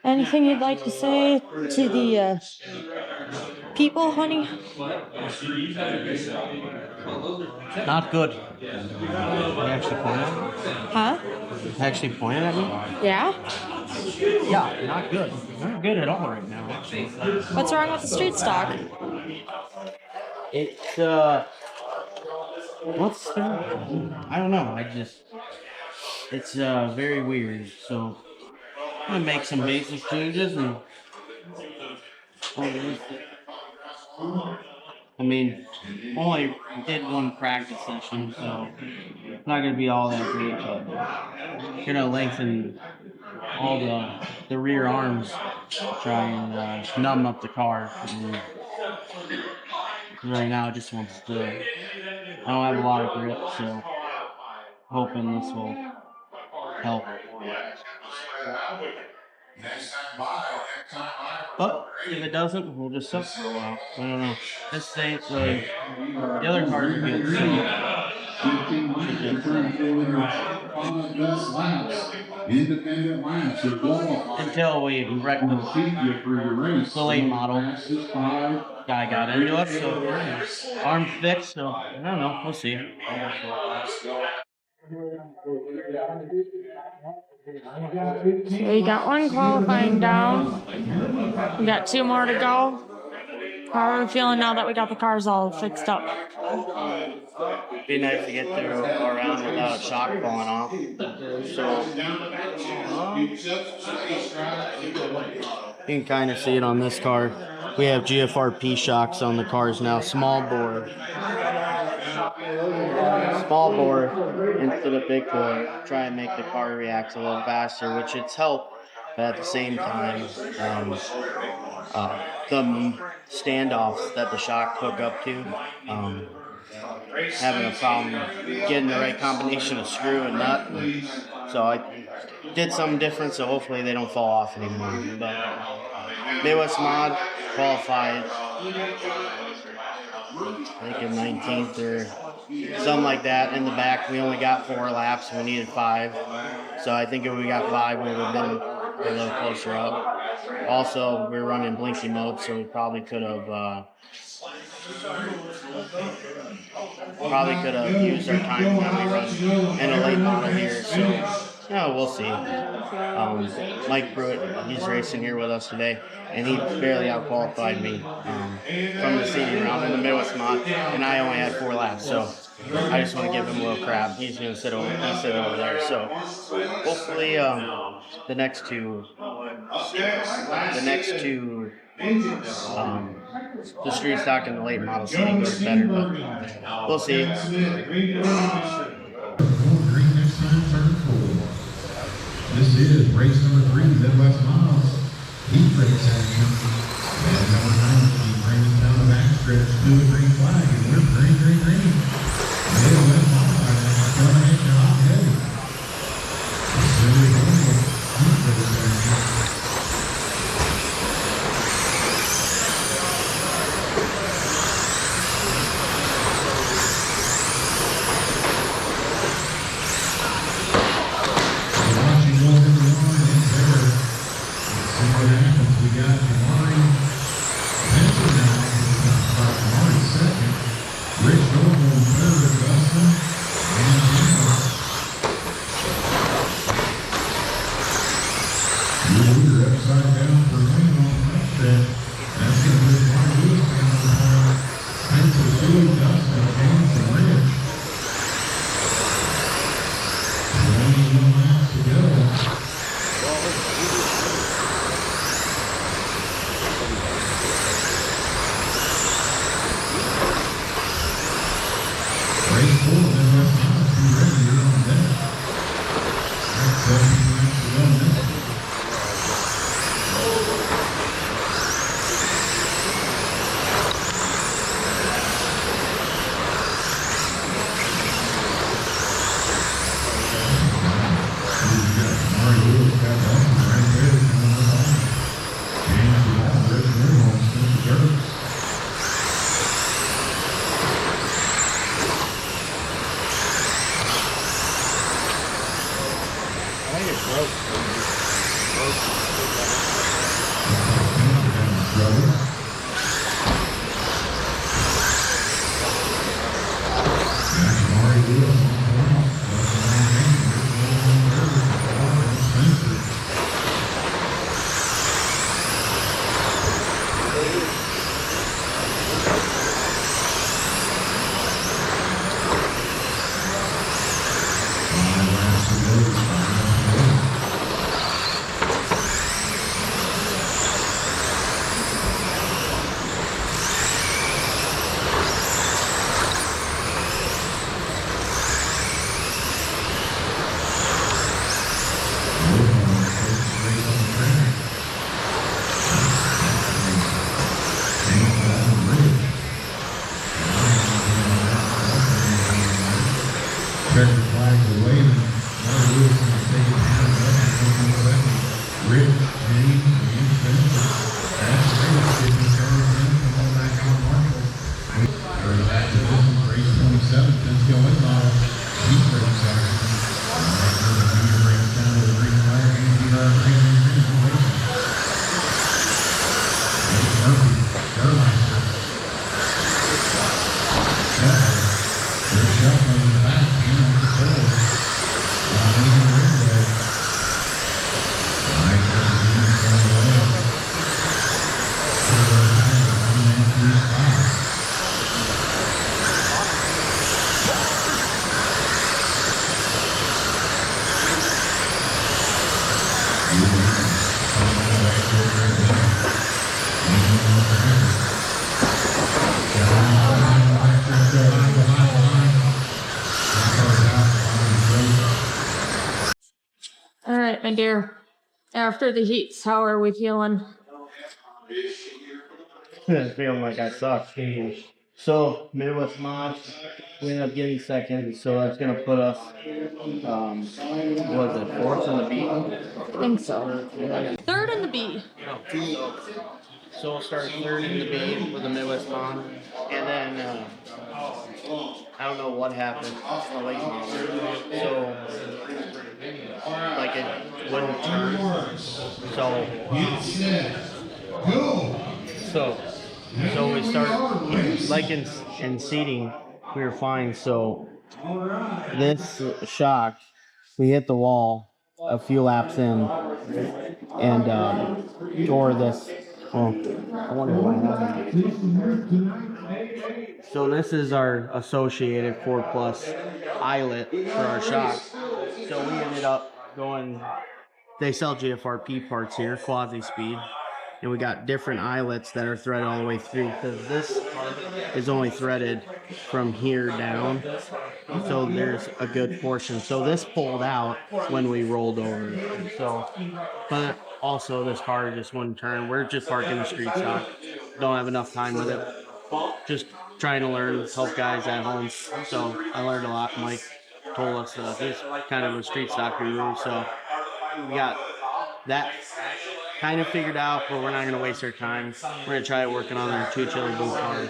Anything you'd like to say to the people, honey? Not good. You actually pointed at me? Huh? Actually pointed at me? Yeah? Yeah, not good. Not good at all right now, actually. What's wrong with the street stock? It's, what's the... I don't know, it's, very weird, so I'm gonna make some basic changes and... I mean, only did one practice session, so it's not gonna be all that great, but gonna lengthen all the rear arms to try and numb up the car. And right now, it just wants to. I don't have a lot of grip, so hoping this will help. But if it doesn't, we'll just suck for a while. I don't know. This thing, the other cars are good. So until we wreck the late model. Guy got into us, so arm fixed, so I don't know, we'll see. So you got one qualifying down. We got 2 more to go. How are we feeling now that we got the cars all fixed up? It'd be nice to get through our round without a shock falling off. So you can kind of see it on this car. We have GFRP shocks on the cars now. Small bore instead of big bore. Try and make the car react a little faster, which it's helped. But at the same time, the standoffs that the shock hook up to, having a problem getting the right combination of screw and nut. So I did something different, so hopefully they don't fall off anymore. But Midwest Mod qualified, I think in 19th or something like that. In the back, we only got 4 laps. We needed 5. So I think if we got 5, we would have been a little closer up. Also, we were running blinky mode, so we probably could have used our time when we run in a late model here. So, yeah, we'll see. Mike Pruitt, he's racing here with us today, and he barely out-qualified me from the senior round in the Midwest Mod, and I only had 4 laps, so I just want to give him a little crap. He's going to sit over there, so hopefully the next two, the street stock and the late model seating goes better, but we'll see. This is race number 3, Midwest Miles. Heat race action. And number 19 brings down the backstretch to the green flag. And we're green. Midwest Miles coming in hot heavy. It's really going heat race action. All right, my dear. After the heats, how are we feeling? Feeling like I suck. So Midwest Mods, we ended up getting second, so that's gonna put us, what was it, fourth in the B? I think so. Third in the B. So we'll start third in the B with the Midwest Mod, and then I don't know what happened in the late model. So like it wouldn't turn. So we start like in seating, we were fine. So this shock, we hit the wall a few laps in, and tore this. Well, I wonder why. So this is our associated 4+ eyelet for our shock. So we ended up going. They sell GFRP parts here, quasi speed. And we got different eyelets that are threaded all the way through, because this is only threaded from here down. So there's a good portion. So this pulled out when we rolled over. So, but also this car just wouldn't turn. We're just parking the street stock. Don't have enough time with it. Just trying to learn, help guys at home. So I learned a lot. Mike told us he's kind of a street stock guru. So we got that kind of figured out, but we're not going to waste our time. We're going to try working on our 2 chili blue cars.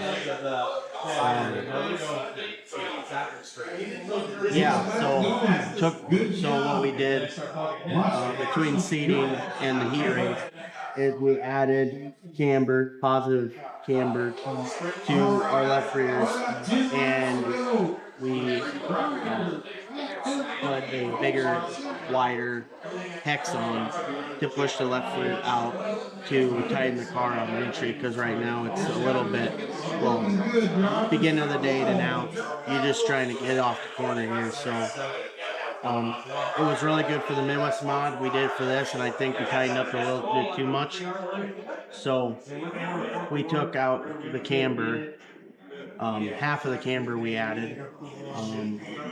So what we did between seating and the heat race is we added camber, positive camber to our left rears, and we put a bigger, wider hex on to push the left rear out to tighten the car on entry, because right now it's a little bit, well, beginning of the day to now, you're just trying to get off the corner here. So it was really good for the Midwest Mod. We did it for this, and I think we tightened up a little bit too much. So we took out the camber. Half of the camber we added.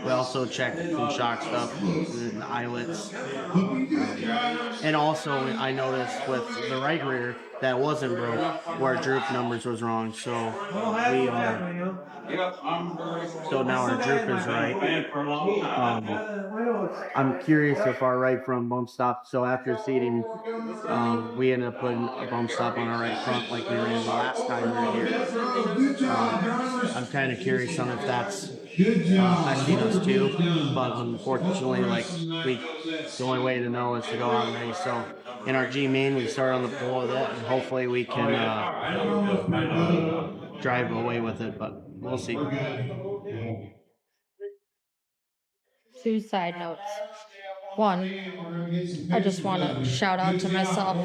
We also checked some shock stuff, the eyelets. And also I noticed with the right rear that wasn't broke, where droop numbers was wrong. So we so now our droop is right. I'm curious if our right front bump stop. So after seating, we ended up putting a bump stop on our right front like we ran the last time we were here. I'm kind of curious on if that's affecting us too, but unfortunately, like the only way to know is to go out and race. So in our G main, we start on the pole of that, and hopefully we can drive away with it, but we'll see. 2 side notes. 1, I just want to shout out to myself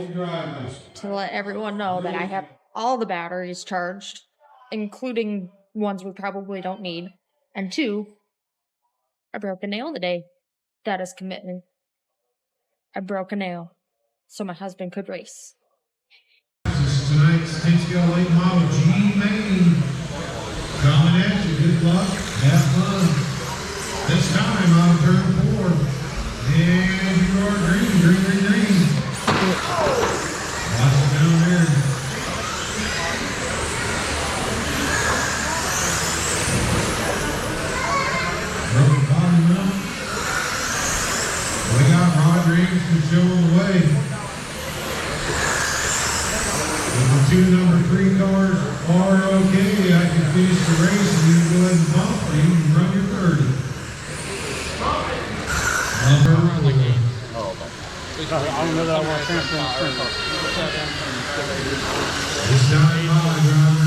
to let everyone know that I have all the batteries charged, including ones we probably don't need. And 2, I broke a nail today. That is commitment. I broke a nail so my husband could race. Tonight's 10-scale late model G main. Coming at you. Good luck. Have fun. This time on turn 4. And you are green. Watch it down there. Broke bottom up. We got Rodriguez to show the way. With the 2 number 3 cars are okay, I can finish the race and you can go ahead and bump or you can run your 30. I don't know that I want to transfer in the car. It's not a mile driver.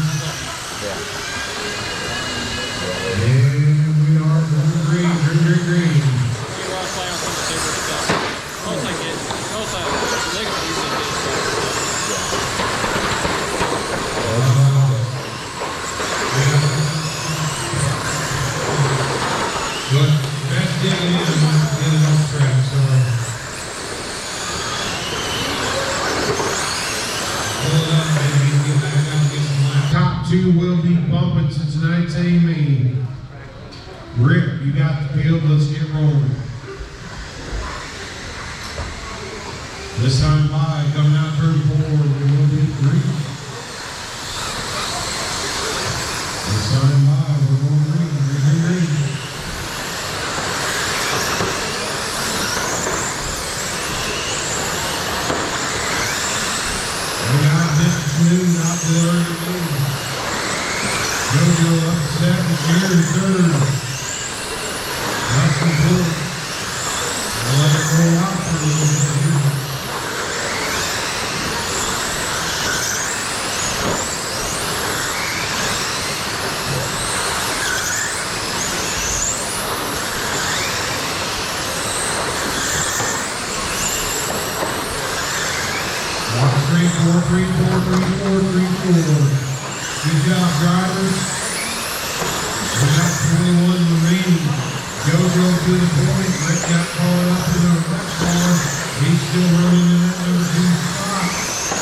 And we are going green. But that's getting off track, so. Hold up, baby, get back on 2 will be bumping Cincinnati's A-Main. Rick, you got the field. Let's get rolling. This time by, coming out turn 4, we will be green. This time by, we're going green. We got Mr. Newton out there in the lead. JoJo up second, Jerry third. That's the fourth. We'll let it roll out for a little bit here. Three, four. Good job, drivers. We got 21 remaining. JoJo to the point. Rick got called up in the next car. He's still running in that number 2 spot.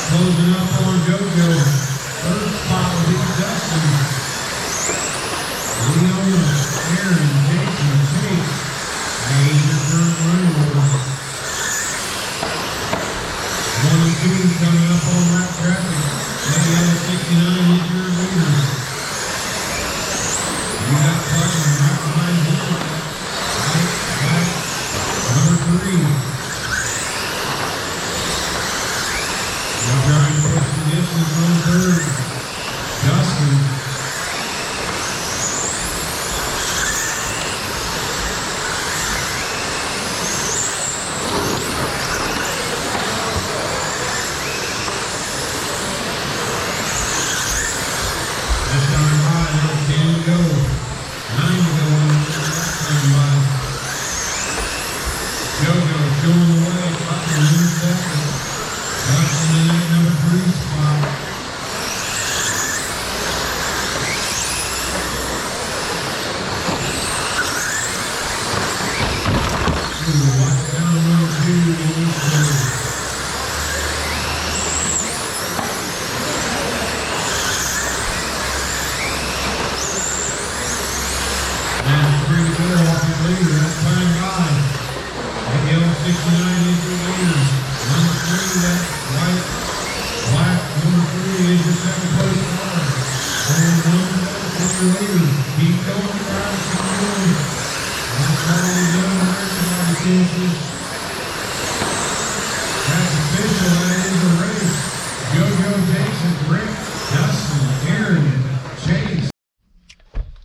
Closing up on JoJo. Third spot will be Dustin. Leona, Aaron, Jason, Chase. Major front running order. 1 and 2 coming up on that traffic. Maybe out of 69 is your leader. You got Clutton right behind him. Right, number 3. Now trying to push the distance on third. Dustin.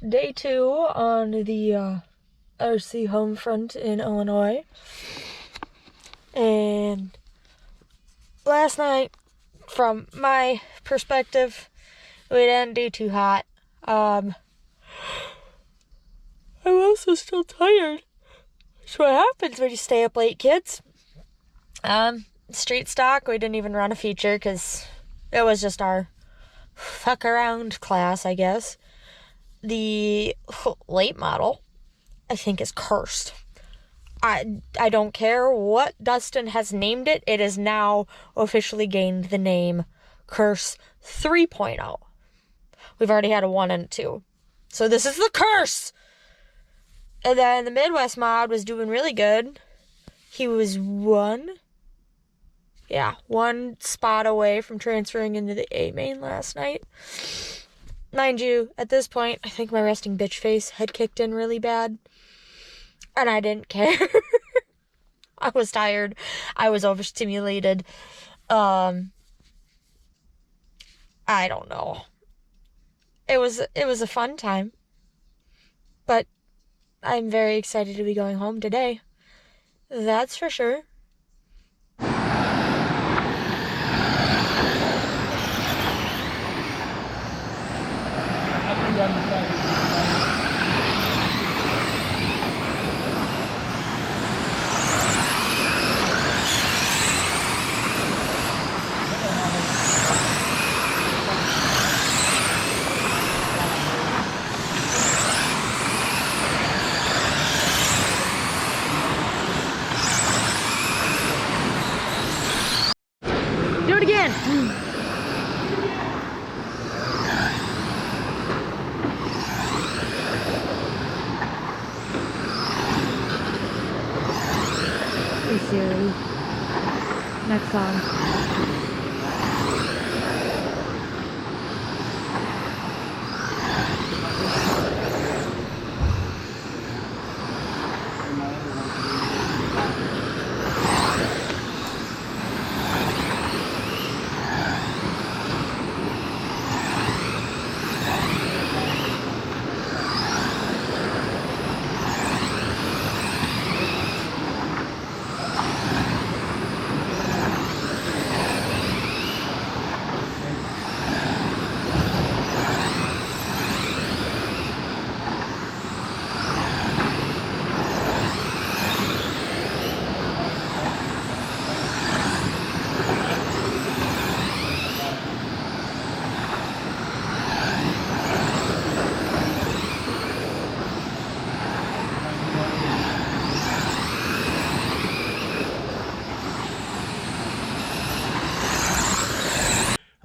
Day 2 on the RC home front in Illinois. And last night, from my perspective, we didn't do too hot. I'm also still tired. That's what happens when you stay up late, kids. Street stock, we didn't even run a feature because it was just our fuck around class, I guess. The late model, I think, is cursed. I don't care what Dustin has named it. It has now officially gained the name Curse 3.0. We've already had a 1 and a 2. So this is the curse! And then the Midwest mod was doing really good. He was one spot away from transferring into the A-Main last night. Mind you, at this point, I think my resting bitch face had kicked in really bad. And I didn't care. I was tired. I was overstimulated. I don't know. It was a fun time. But I'm very excited to be going home today. That's for sure. fun.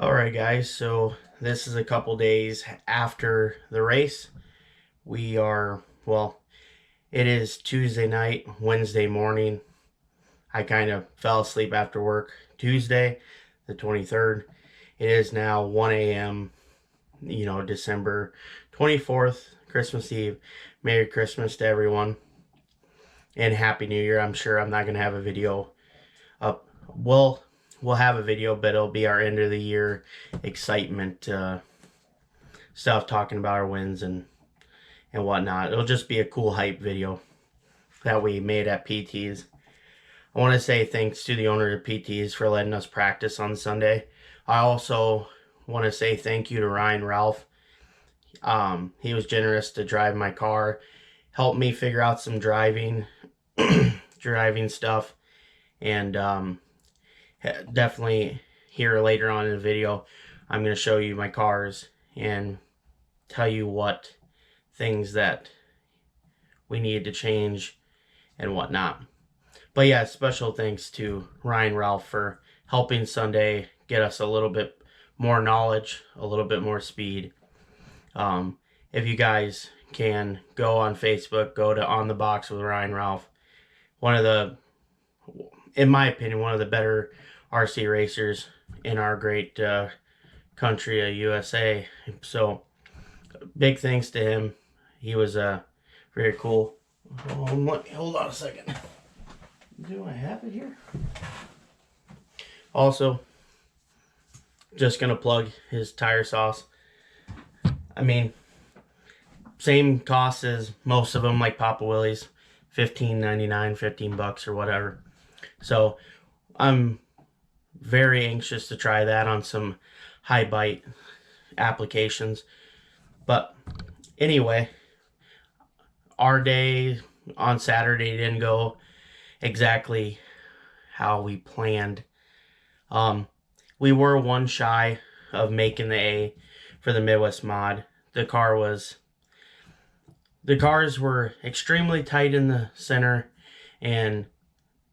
Alright guys, so this is a couple days after the race. We are, well, it is Tuesday night, Wednesday morning. I kind of fell asleep after work Tuesday, the 23rd. It is now 1 a.m., you know, December 24th, Christmas Eve. Merry Christmas to everyone. And Happy New Year. I'm sure I'm not going to have a video up. We'll have a video, but it'll be our end of the year excitement stuff, talking about our wins and whatnot. It'll just be a cool hype video that we made at PT's. I want to say thanks to the owner of PT's for letting us practice on Sunday. I also want to say thank you to Ryan Ralph. He was generous to drive my car, help me figure out some driving stuff, and definitely here later on in the video I'm going to show you my cars and tell you what things that we needed to change and whatnot. But yeah, special thanks to Ryan Ralph for helping Sunday get us a little bit more knowledge, a little bit more speed. If you guys can go on Facebook, go to On the Box with Ryan Ralph. One of the, in my opinion, one of the better RC racers in our great country of USA. So big thanks to him. He was very cool. Hold on a second. Do I have it here? Also, just gonna plug his tire sauce. I mean, same cost as most of them, like Papa Willie's, $15.99, $15 or whatever. So I'm very anxious to try that on some high bite applications. But anyway, our day on Saturday didn't go exactly how we planned. We were one shy of making the A for the Midwest mod. The cars were extremely tight in the center, and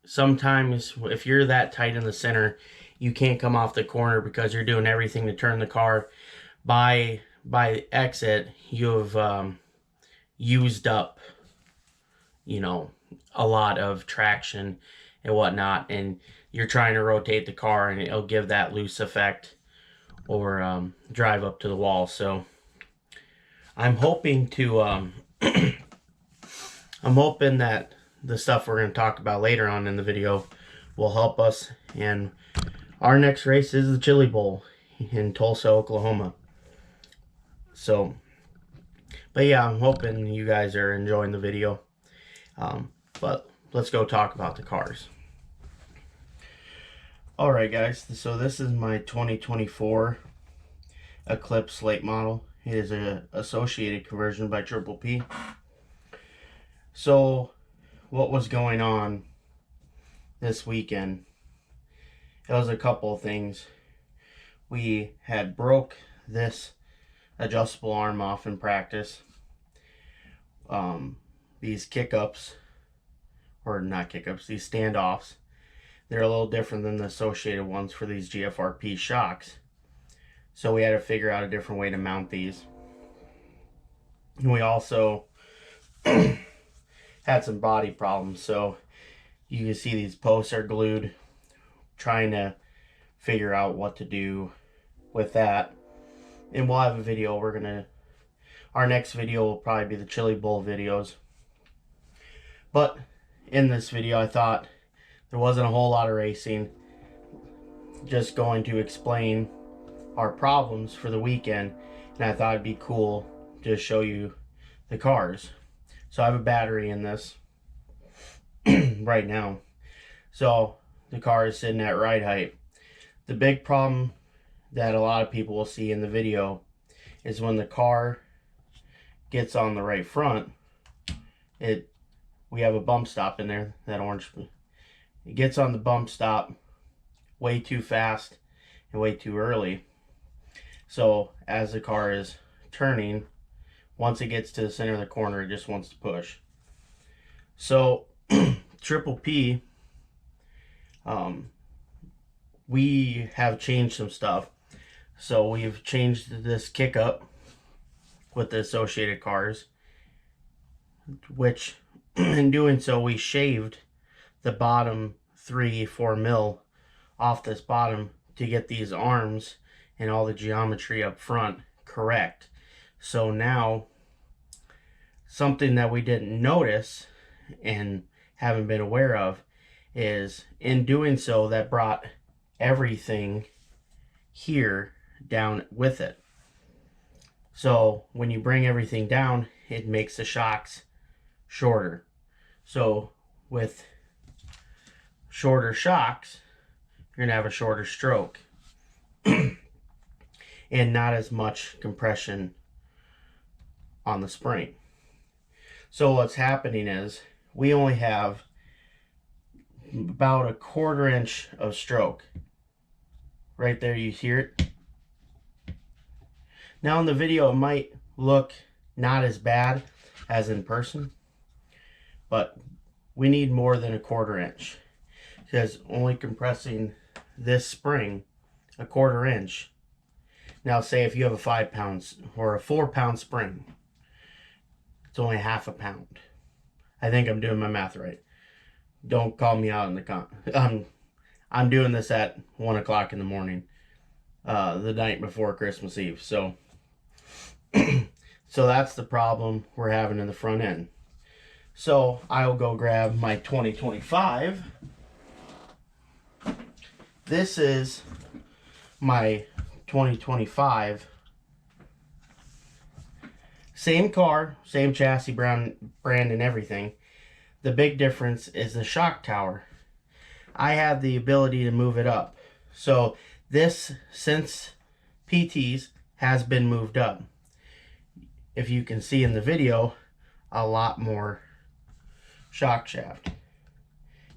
sometimes if you're that tight in the center, you can't come off the corner because you're doing everything to turn the car. By exit, you've used up, you know, a lot of traction and whatnot, and you're trying to rotate the car and it'll give that loose effect or drive up to the wall. So I'm hoping to I'm hoping that the stuff we're going to talk about later on in the video will help us. And our next race is the Chili Bowl in Tulsa, Oklahoma. So, but yeah, I'm hoping you guys are enjoying the video. But let's go talk about the cars. Alright guys, so this is my 2024 Eclipse late model. It is a associated conversion by Triple P. So what was going on this weekend? It was a couple of things. We had broke this adjustable arm off in practice. These kick-ups, or not kick-ups, these standoffs, they're a little different than the associated ones for these GFRP shocks. So we had to figure out a different way to mount these. And we also had some body problems. So you can see these posts are glued trying to figure out what to do with that. And we'll have a video. Our next video will probably be the chili bowl videos. But in this video, I thought there wasn't a whole lot of racing. Just going to explain our problems for the weekend. And I thought it'd be cool to show you the cars. So I have a battery in this right now. So the car is sitting at ride height. The big problem that a lot of people will see in the video is when the car gets on the right front, we have a bump stop in there, that orange. It gets on the bump stop way too fast and way too early. So as the car is turning, once it gets to the center of the corner, it just wants to push. So Triple P, we have changed some stuff. So we've changed this kick up with the associated cars, which in doing so we shaved the bottom 3-4 mil off this bottom to get these arms and all the geometry up front correct. So now something that we didn't notice and haven't been aware of is in doing so that brought everything here down with it. So when you bring everything down, it makes the shocks shorter. So with shorter shocks, you're gonna have a shorter stroke and not as much compression on the spring. So what's happening is we only have about a 1/4 inch of stroke. Right there, you hear it. Now in the video it might look not as bad as in person, but we need more than a 1/4 inch, because only compressing this spring a 1/4 inch. Now say if you have a 5 pounds or a 4 pound spring, it's only 1/2 pound. I think I'm doing my math right. Don't call me out in the I'm doing this at 1 o'clock in the morning, the night before Christmas Eve. So so that's the problem we're having in the front end. So I'll go grab my 2025. This is my 2025. Same car, same chassis, brand and everything. The big difference is the shock tower. I have the ability to move it up. So this, since PT's, has been moved up. If you can see in the video, a lot more shock shaft.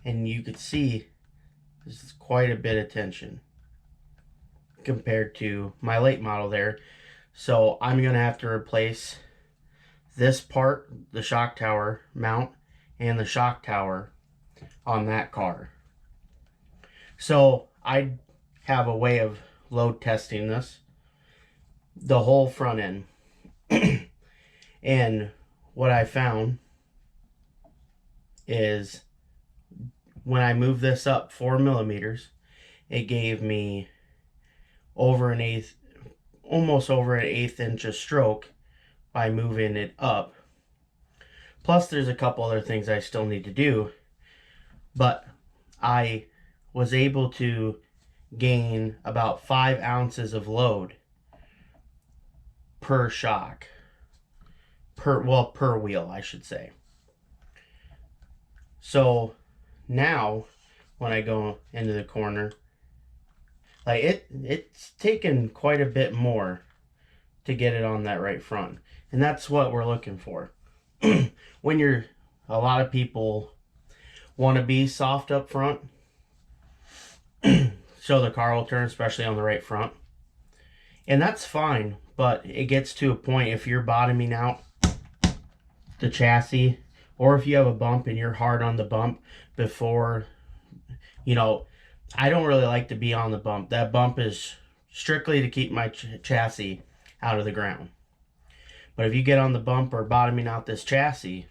And you could see this is quite a bit of tension compared to my late model there. So I'm going to have to replace this part, the shock tower mount, and the shock tower on that car. So I have a way of load testing this, the whole front end. And what I found is when I move this up 4 millimeters, it gave me over an eighth, almost over an 1/8 inch of stroke by moving it up. Plus there's a couple other things I still need to do, but I was able to gain about 5 ounces of load per shock, per wheel, I should say. So now when I go into the corner, like it's taken quite a bit more to get it on that right front, and that's what we're looking for. When a lot of people want to be soft up front, so the car will turn, especially on the right front, and that's fine. But it gets to a point, if you're bottoming out the chassis, or if you have a bump and you're hard on the bump before, you know, I don't really like to be on the bump. That bump is strictly to keep my chassis out of the ground. But if you get on the bump or bottoming out this chassis,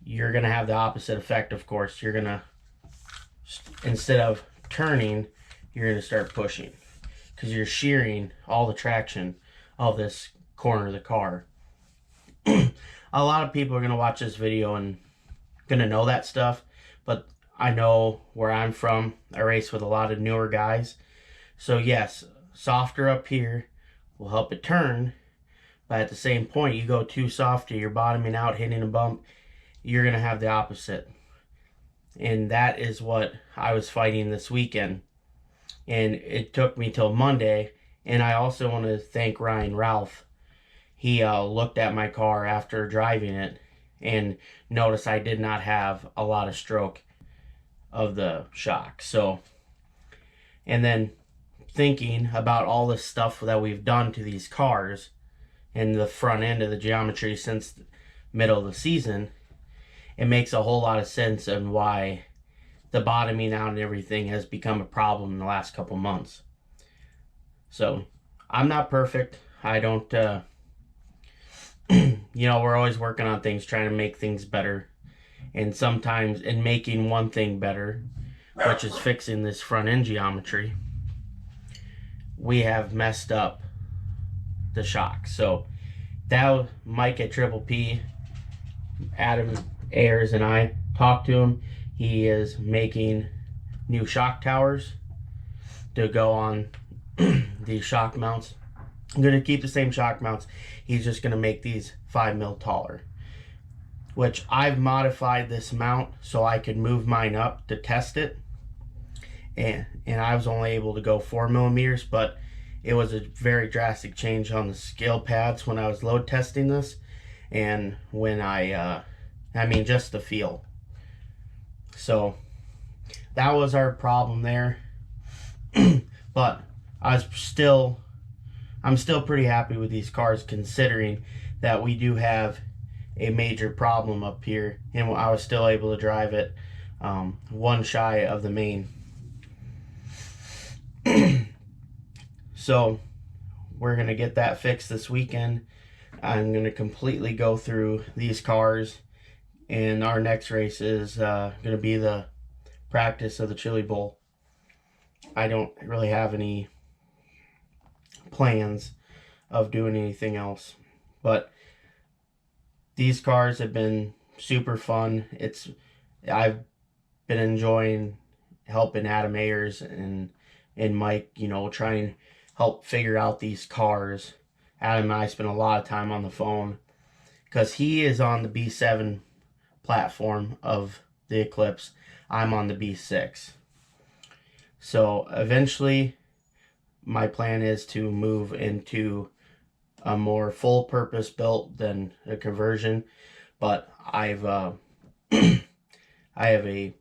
you're going to have the opposite effect, of course. You're going to instead of turning, you're going to start pushing, because you're shearing all the traction of this corner of the car. A lot of people are going to watch this video and going to know that stuff, but I know where I'm from, I race with a lot of newer guys. So yes, softer up here will help it turn, but at the same point, you go too soft, you're bottoming out, hitting a bump, you're going to have the opposite. And that is what I was fighting this weekend. And it took me till Monday. And I also want to thank Ryan Ralph. He looked at my car after driving it and noticed I did not have a lot of stroke of the shock. So, and then thinking about all this stuff that we've done to these cars and the front end of the geometry since the middle of the season, it makes a whole lot of sense on why the bottoming out and everything has become a problem in the last couple months. So I'm not perfect. I don't, you know, we're always working on things, trying to make things better. And sometimes in making one thing better, which is fixing this front end geometry, we have messed up the shock. So that Mike at Triple P, Adam Ayers, and I talked to him. He is making new shock towers to go on these shock mounts. I'm going to keep the same shock mounts. He's just going to make these 5 mil taller, which I've modified this mount so I could move mine up to test it. And I was only able to go 4 millimeters, but it was a very drastic change on the scale pads when I was load testing this. And when I mean, just the feel. So that was our problem there. But I'm still pretty happy with these cars, considering that we do have a major problem up here, and I was still able to drive it one shy of the main. So we're gonna get that fixed this weekend. I'm gonna completely go through these cars, and our next race is gonna be the practice of the Chili Bowl. I don't really have any plans of doing anything else, but these cars have been super fun. I've been enjoying helping Adam Ayers and Mike, you know, try and help figure out these cars. Adam and I spend a lot of time on the phone because he is on the B7 platform of the Eclipse. I'm on the B6. So eventually my plan is to move into a more full purpose built than a conversion, but I have a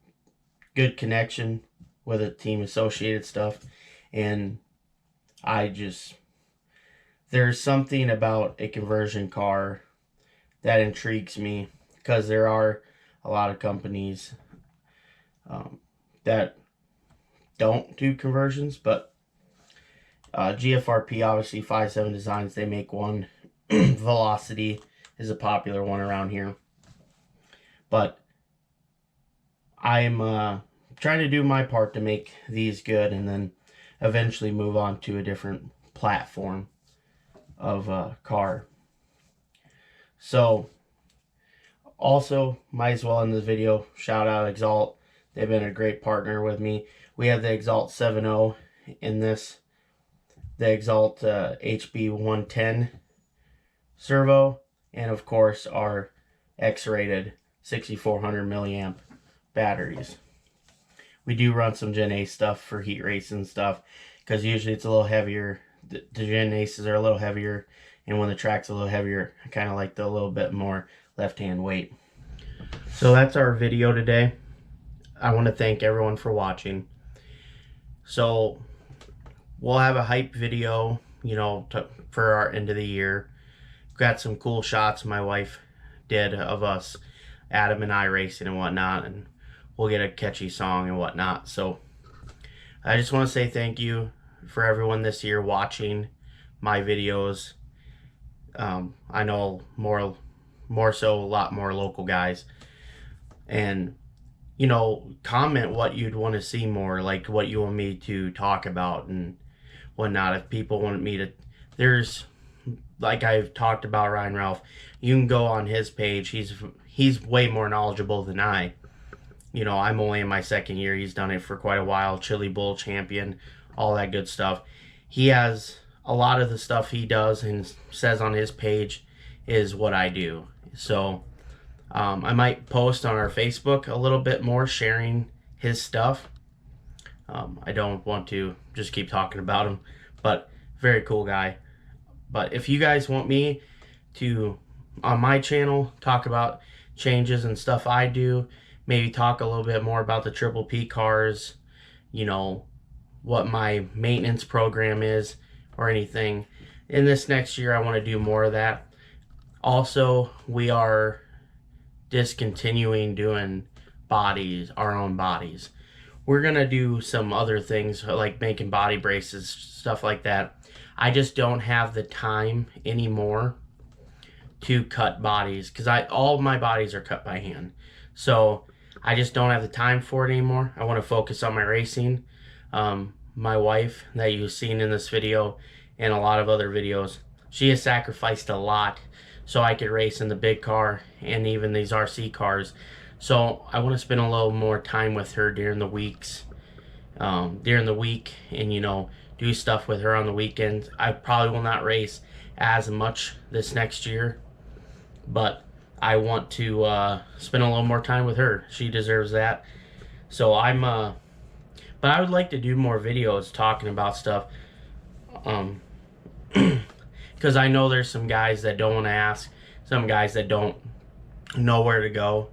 good connection with a Team Associated stuff, and there's something about a conversion car that intrigues me, because there are a lot of companies that don't do conversions, but GFRP, obviously 5.7 Designs, they make one. Velocity is a popular one around here, but I'm trying to do my part to make these good, and then eventually move on to a different platform of car. So also, might as well in this video shout out Exalt. They've been a great partner with me. We have the Exalt 7.0 in this, the Exalt HB 110 servo, and of course our X-rated 6400 milliamp batteries. We do run some Gen A stuff for heat race and stuff, because usually it's a little heavier. The Gen Aces are a little heavier, and when the track's a little heavier, I kind of like the little bit more left-hand weight. So that's our video today. I want to thank everyone for watching. So we'll have a hype video, you know, for our end of the year. Got some cool shots my wife did of us, Adam and I, racing and whatnot, and we'll get a catchy song and whatnot. So I just want to say thank you for everyone this year watching my videos. I know more so a lot more local guys, and comment what you'd want to see more, like what you want me to talk about and whatnot. If people want me to, there's, like I've talked about Ryan Ralph, you can go on his page. He's way more knowledgeable than I. I'm only in my second year. He's done it for quite a while. Chili Bowl champion, all that good stuff. He has a lot of the stuff he does and says on his page is what I do. So I might post on our Facebook a little bit more sharing his stuff. I don't want to just keep talking about him, but very cool guy. But if you guys want me to, on my channel, talk about changes and stuff I do, maybe talk a little bit more about the Triple P cars, what my maintenance program is or anything. In this next year, I want to do more of that. Also, we are discontinuing doing bodies, our own bodies. We're going to do some other things like making body braces, stuff like that. I just don't have the time anymore to cut bodies because all my bodies are cut by hand. So I just don't have the time for it anymore. I want to focus on my racing. My wife that you've seen in this video and a lot of other videos, she has sacrificed a lot so I could race in the big car and even these RC cars. So I want to spend a little more time with her during the weeks, and do stuff with her on the weekends. I probably will not race as much this next year, but I want to spend a little more time with her. She deserves that. So but I would like to do more videos talking about stuff, because I know there's some guys that don't want to ask, some guys that don't know where to go,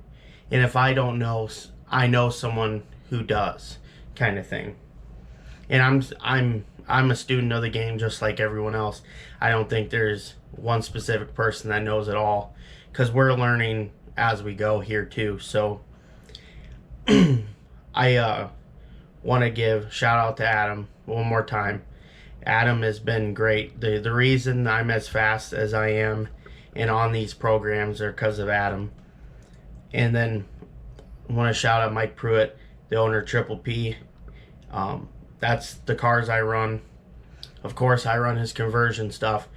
and if I don't know, I know someone who does, kind of thing. And I'm a student of the game just like everyone else. I don't think there's one specific person that knows it all, because we're learning as we go here too. So I want to give shout out to Adam one more time. Adam has been great. The reason I'm as fast as I am and on these programs are because of Adam. And then I want to shout out Mike Pruitt, the owner of Triple P. That's the cars I run. Of course, I run his conversion stuff,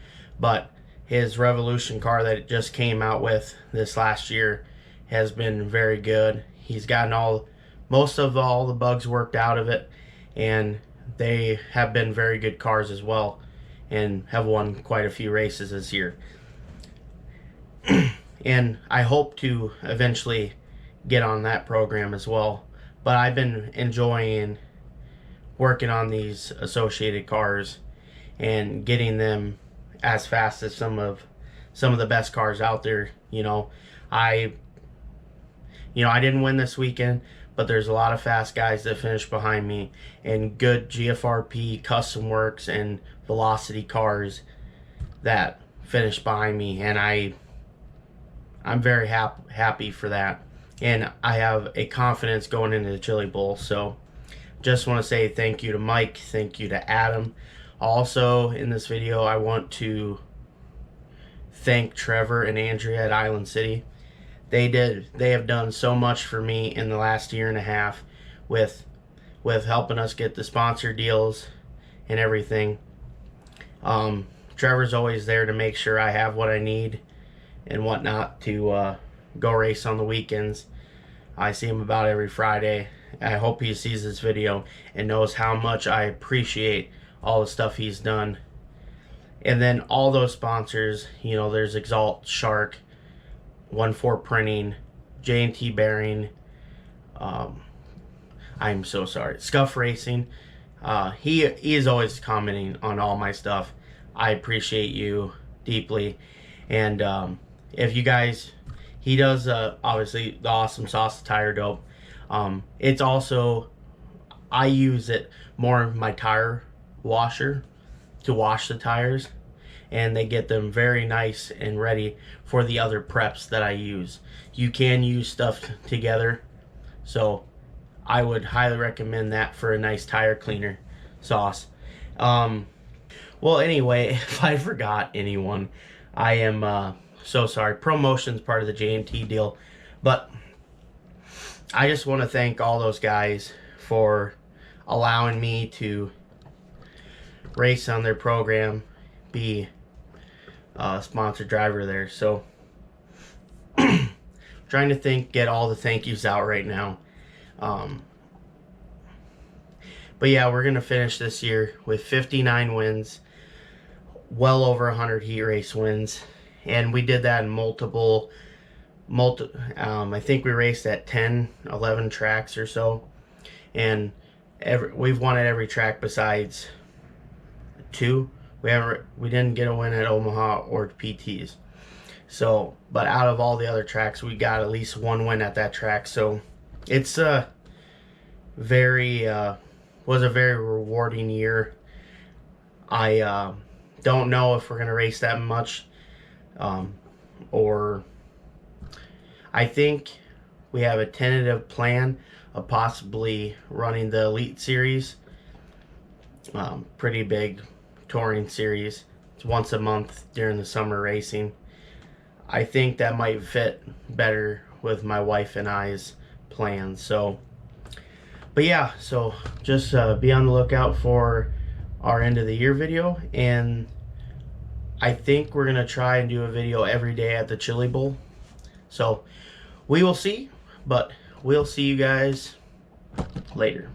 but his Revolution car that it just came out with this last year has been very good. He's gotten most of all the bugs worked out of it, and they have been very good cars as well and have won quite a few races this year. And I hope to eventually get on that program as well, but I've been enjoying working on these associated cars and getting them as fast as some of the best cars out there. I didn't win this weekend, but there's a lot of fast guys that finished behind me and good GFRP, Custom Works, and Velocity cars that finished behind me, and I'm very happy for that, and I have a confidence going into the Chili Bowl. So just want to say thank you to Mike, thank you to Adam. Also in this video, I want to thank Trevor and Andrea at Island City. They have done so much for me in the last year and a half with helping us get the sponsor deals and everything. Trevor's always there to make sure I have what I need and whatnot to go race on the weekends. I see him about every Friday. I hope he sees this video and knows how much I appreciate all the stuff he's done. And then all those sponsors, there's Exalt Shark, 1-4 Printing, J&T Bearing, I'm so sorry, Scuff Racing. He is always commenting on all my stuff. I appreciate you deeply. And if you guys, he does obviously the Awesome Sauce Tire Dope. It's also, I use it more in my tire washer to wash the tires, and they get them very nice and ready for the other preps that I use. You can use stuff together, so I would highly recommend that for a nice tire cleaner sauce. Well, anyway, if I forgot anyone, I am so sorry. Promotion's part of the J&T deal, but I just want to thank all those guys for allowing me to race on their program, be a sponsored driver there. So trying to get all the thank yous out right now. But yeah, we're gonna finish this year with 59 wins, well over 100 heat race wins, and we did that in multiple I think we raced at 10, 11 tracks or so, and we've won at every track besides 2. We didn't get a win at Omaha or PTs. So, but out of all the other tracks, we got at least 1 win at that track. So, it's a very rewarding year. I don't know if we're gonna race that much, or I think we have a tentative plan of possibly running the Elite Series. Pretty big touring series. It's once a month during the summer racing. I think that might fit better with my wife and I's plans. So, but yeah, so just be on the lookout for our end of the year video, and I think we're gonna try and do a video every day at the Chili Bowl. So we will see, but we'll see you guys later.